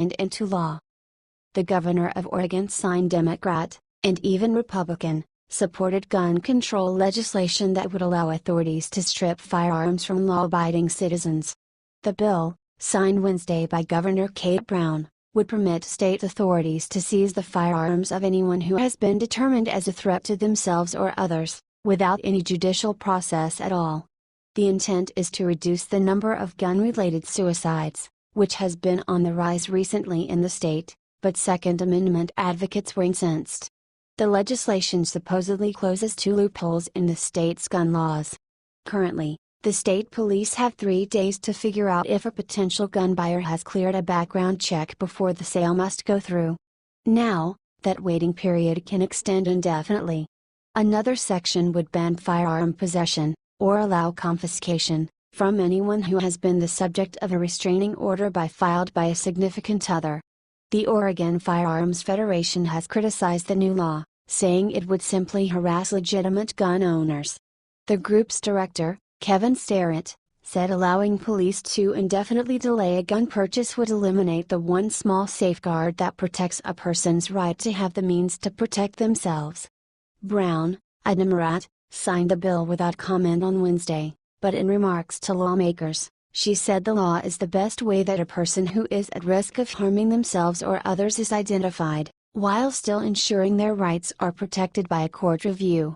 into law. The governor of Oregon signed Democrat, and even Republican, supported gun control legislation that would allow authorities to strip firearms from law-abiding citizens. The bill, signed Wednesday by Governor Kate Brown, would permit state authorities to seize the firearms of anyone who has been determined as a threat to themselves or others, without any judicial process at all. The intent is to reduce the number of gun-related suicides, which has been on the rise recently in the state, but Second Amendment advocates were incensed. The legislation supposedly closes two loopholes in the state's gun laws. Currently, the state police have 3 days to figure out if a potential gun buyer has cleared a background check before the sale must go through. Now, that waiting period can extend indefinitely. Another section would ban firearm possession, or allow confiscation, from anyone who has been the subject of a restraining order filed by a significant other. The Oregon Firearms Federation has criticized the new law, saying it would simply harass legitimate gun owners. The group's director, Kevin Starrett, said allowing police to indefinitely delay a gun purchase would eliminate the one small safeguard that protects a person's right to have the means to protect themselves. Brown, a Democrat, signed the bill without comment on Wednesday, but in remarks to lawmakers, she said the law is the best way that a person who is at risk of harming themselves or others is identified, while still ensuring their rights are protected by a court review.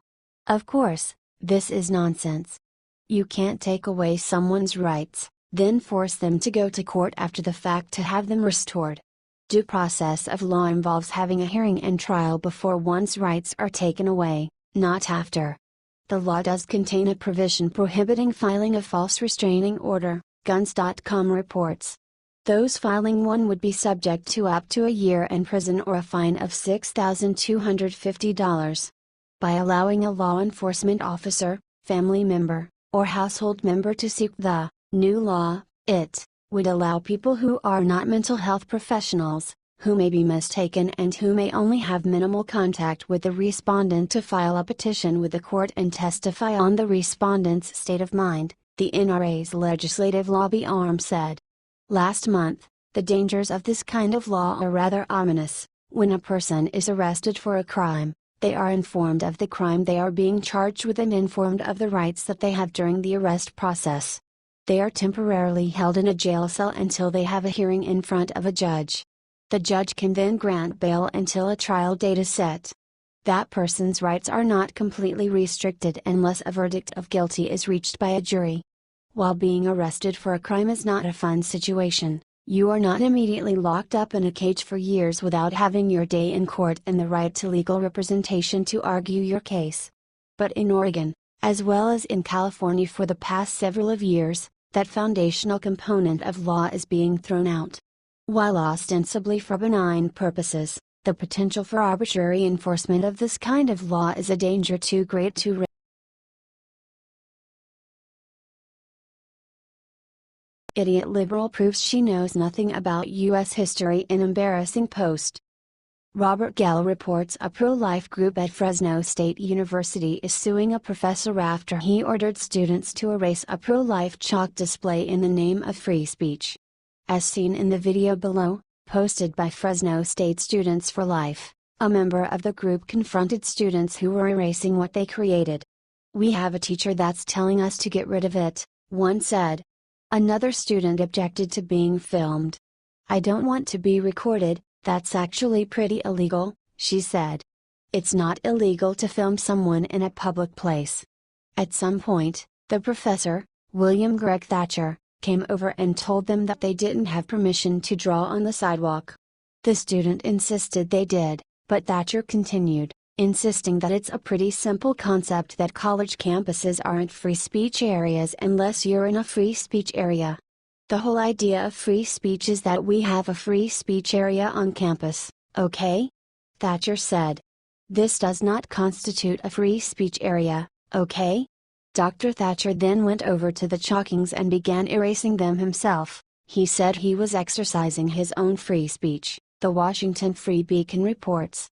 Of course, this is nonsense. You can't take away someone's rights, then force them to go to court after the fact to have them restored. Due process of law involves having a hearing and trial before one's rights are taken away, not after. The law does contain a provision prohibiting filing a false restraining order, Guns.com reports. Those filing one would be subject to up to a year in prison or a fine of $6,250. By allowing a law enforcement officer, family member, or household member to seek the new law, it would allow people who are not mental health professionals, who may be mistaken and who may only have minimal contact with the respondent to file a petition with the court and testify on the respondent's state of mind, the NRA's legislative lobby arm said. Last month, the dangers of this kind of law are rather ominous. When a person is arrested for a crime, they are informed of the crime they are being charged with and informed of the rights that they have during the arrest process. They are temporarily held in a jail cell until they have a hearing in front of a judge. The judge can then grant bail until a trial date is set. That person's rights are not completely restricted unless a verdict of guilty is reached by a jury. While being arrested for a crime is not a fun situation, you are not immediately locked up in a cage for years without having your day in court and the right to legal representation to argue your case. But in Oregon, as well as in California for the past several years, that foundational component of law is being thrown out. While ostensibly for benign purposes, the potential for arbitrary enforcement of this kind of law is a danger too great to risk. Idiot liberal proves she knows nothing about U.S. history in embarrassing post. Robert Gell reports a pro-life group at Fresno State University is suing a professor after he ordered students to erase a pro-life chalk display in the name of free speech. As seen in the video below, posted by Fresno State Students for Life, a member of the group confronted students who were erasing what they created. "We have a teacher that's telling us to get rid of it," one said. Another student objected to being filmed. "I don't want to be recorded, that's actually pretty illegal," she said. "It's not illegal to film someone in a public place." At some point, the professor, William Greg Thatcher, came over and told them that they didn't have permission to draw on the sidewalk. The student insisted they did, but Thatcher continued, insisting that it's a pretty simple concept that college campuses aren't free speech areas unless you're in a free speech area. "The whole idea of free speech is that we have a free speech area on campus, okay?" Thatcher said. "This does not constitute a free speech area, okay?" Dr. Thatcher then went over to the chalkings and began erasing them himself. He said he was exercising his own free speech, the Washington Free Beacon reports.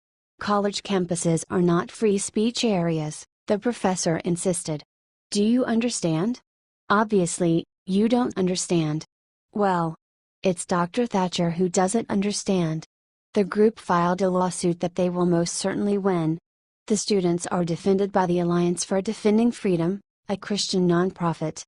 "College campuses are not free speech areas," the professor insisted. "Do you understand? Obviously, you don't understand. Well, It's Dr. Thatcher who doesn't understand. The group filed a lawsuit that they will most certainly win. The students are defended by the Alliance for Defending Freedom, a Christian nonprofit.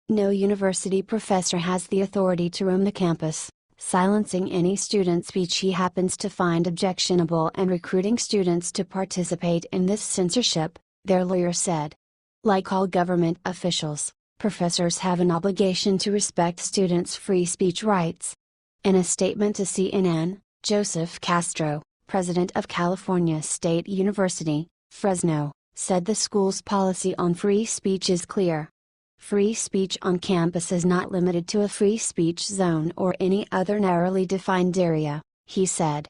No university professor has the authority to roam the campus, silencing any student speech he happens to find objectionable and recruiting students to participate in this censorship, their lawyer said. Like all government officials, professors have an obligation to respect students' free speech rights. In a statement to CNN, Joseph Castro, president of California State University, Fresno, said the school's policy on free speech is clear. Free speech on campus is not limited to a free speech zone or any other narrowly defined area, he said.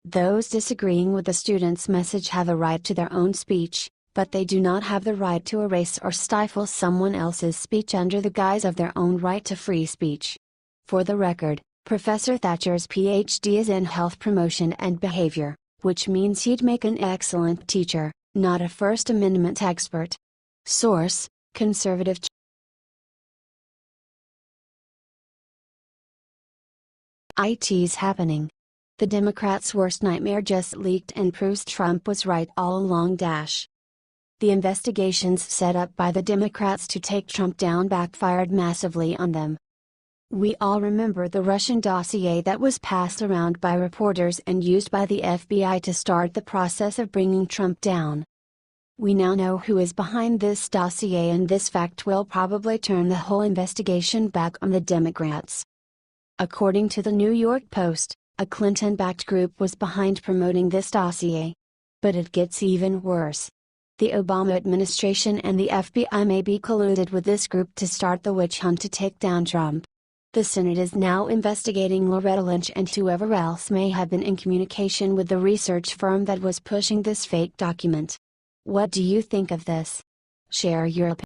Those disagreeing with the students' message have a right to their own speech, but they do not have the right to erase or stifle someone else's speech under the guise of their own right to free speech. For the record, Professor Thatcher's PhD is in health promotion and behavior, which means he'd make an excellent teacher, not a First Amendment expert. Source: Conservative. IT's happening. The Democrats' worst nightmare just leaked and proves Trump was right all along. The investigations set up by the Democrats to take Trump down backfired massively on them. We all remember the Russian dossier that was passed around by reporters and used by the FBI to start the process of bringing Trump down. We now know who is behind this dossier, and this fact will probably turn the whole investigation back on the Democrats. According to the New York Post, a Clinton-backed group was behind promoting this dossier. But it gets even worse. The Obama administration and the FBI may be colluded with this group to start the witch hunt to take down Trump. The Senate is now investigating Loretta Lynch and whoever else may have been in communication with the research firm that was pushing this fake document. What do you think of this? Share your opinion.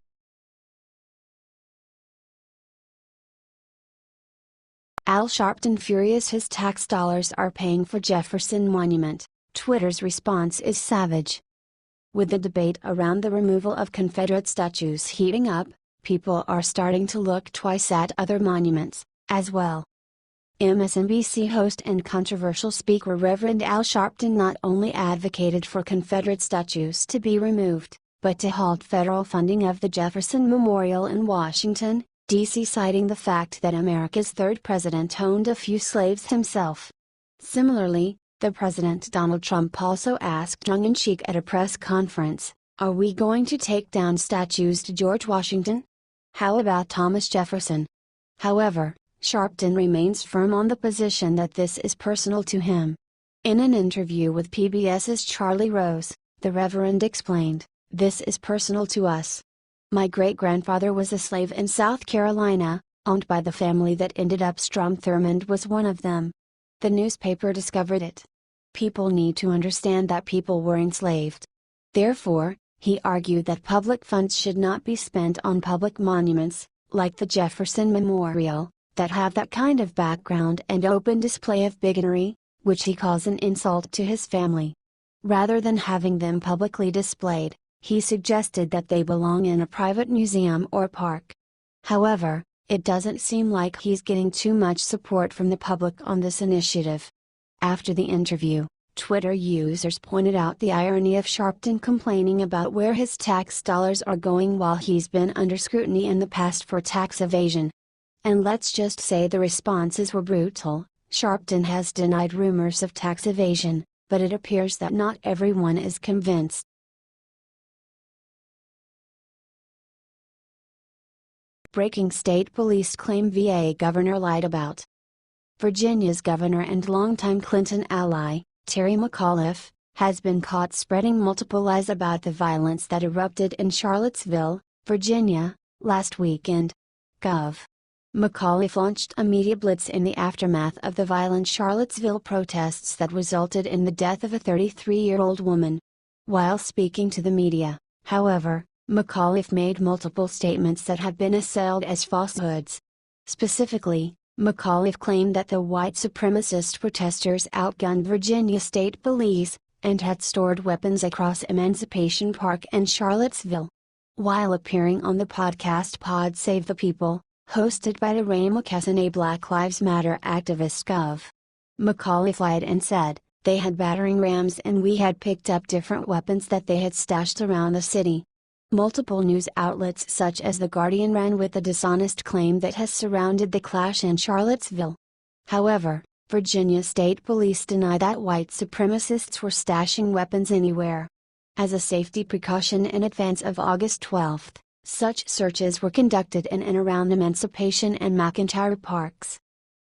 Al Sharpton furious his tax dollars are paying for Jefferson Monument. Twitter's response is savage. With the debate around the removal of Confederate statues heating up, people are starting to look twice at other monuments, as well. MSNBC host and controversial speaker Reverend Al Sharpton not only advocated for Confederate statues to be removed, but to halt federal funding of the Jefferson Memorial in Washington, D.C., citing the fact that America's third president owned a few slaves himself. Similarly, the President Donald Trump also asked tongue-in-cheek at a press conference, "Are we going to take down statues to George Washington? How about Thomas Jefferson?" However, Sharpton remains firm on the position that this is personal to him. In an interview with PBS's Charlie Rose, the Reverend explained, "This is personal to us. My great-grandfather was a slave in South Carolina, owned by the family that ended up Strom Thurmond was one of them. The newspaper discovered it. People need to understand that people were enslaved. Therefore," he argued, that public funds should not be spent on public monuments, like the Jefferson Memorial, that have that kind of background and open display of bigotry, which he calls an insult to his family. Rather than having them publicly displayed, he suggested that they belong in a private museum or park. However, it doesn't seem like he's getting too much support from the public on this initiative. After the interview, Twitter users pointed out the irony of Sharpton complaining about where his tax dollars are going while he's been under scrutiny in the past for tax evasion. And let's just say the responses were brutal. Sharpton has denied rumors of tax evasion, but it appears that not everyone is convinced. Breaking state police claim VA governor lied about. Virginia's governor and longtime Clinton ally, Terry McAuliffe, has been caught spreading multiple lies about the violence that erupted in Charlottesville, Virginia, last weekend. Gov. McAuliffe launched a media blitz in the aftermath of the violent Charlottesville protests that resulted in the death of a 33-year-old woman. While speaking to the media, however, McAuliffe made multiple statements that have been assailed as falsehoods. Specifically, McAuliffe claimed that the white supremacist protesters outgunned Virginia State Police, and had stored weapons across Emancipation Park and Charlottesville. While appearing on the podcast Pod Save the People, hosted by Ray McKesson, a Black Lives Matter activist. Gov. McAuliffe lied and said, they had battering rams and we had picked up different weapons that they had stashed around the city. Multiple news outlets such as The Guardian ran with the dishonest claim that has surrounded the clash in Charlottesville. However, Virginia State Police deny that white supremacists were stashing weapons anywhere. As a safety precaution in advance of August 12, such searches were conducted in and around Emancipation and McIntyre parks.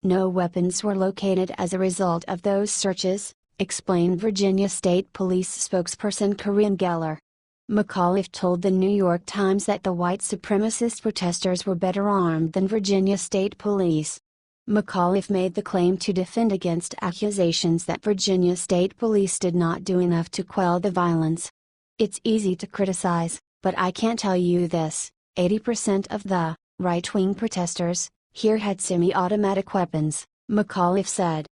No weapons were located as a result of those searches, explained Virginia State Police spokesperson Corinne Geller. McAuliffe told the New York Times that the white supremacist protesters were better armed than Virginia State Police. McAuliffe made the claim to defend against accusations that Virginia State Police did not do enough to quell the violence. It's easy to criticize, but I can tell you this, 80% of the right-wing protesters here had semi-automatic weapons, McAuliffe said.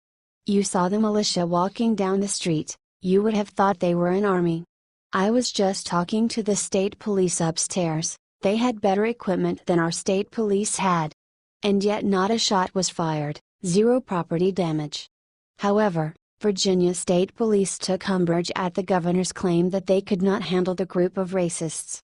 You saw the militia walking down the street, you would have thought they were an army. I was just talking to the state police upstairs, they had better equipment than our state police had. And yet not a shot was fired, zero property damage. However, Virginia State Police took umbrage at the governor's claim that they could not handle the group of racists.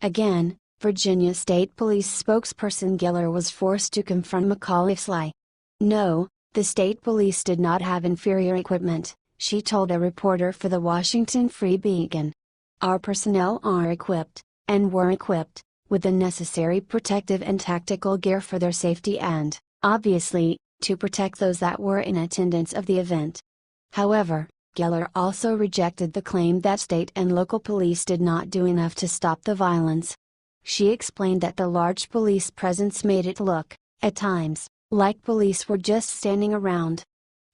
Again, Virginia State Police spokesperson Geller was forced to confront McAuliffe's lie. No, the state police did not have inferior equipment, she told a reporter for the Washington Free Beacon. Our personnel are equipped, and were equipped, with the necessary protective and tactical gear for their safety and, obviously, to protect those that were in attendance of the event. However, Geller also rejected the claim that state and local police did not do enough to stop the violence. She explained that the large police presence made it look, at times, like police were just standing around.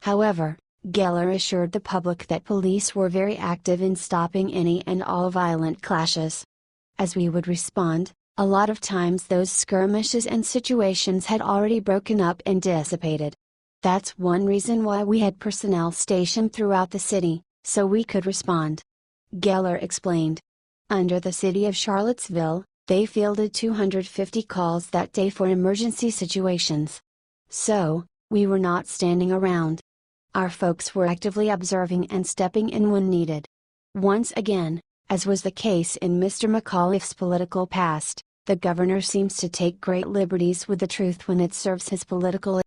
However, Geller assured the public that police were very active in stopping any and all violent clashes. As we would respond, a lot of times those skirmishes and situations had already broken up and dissipated. That's one reason why we had personnel stationed throughout the city, so we could respond. Geller explained. Under the city of Charlottesville, they fielded 250 calls that day for emergency situations. So, we were not standing around. Our folks were actively observing and stepping in when needed. Once again, as was the case in Mr. McAuliffe's political past, the governor seems to take great liberties with the truth when it serves his political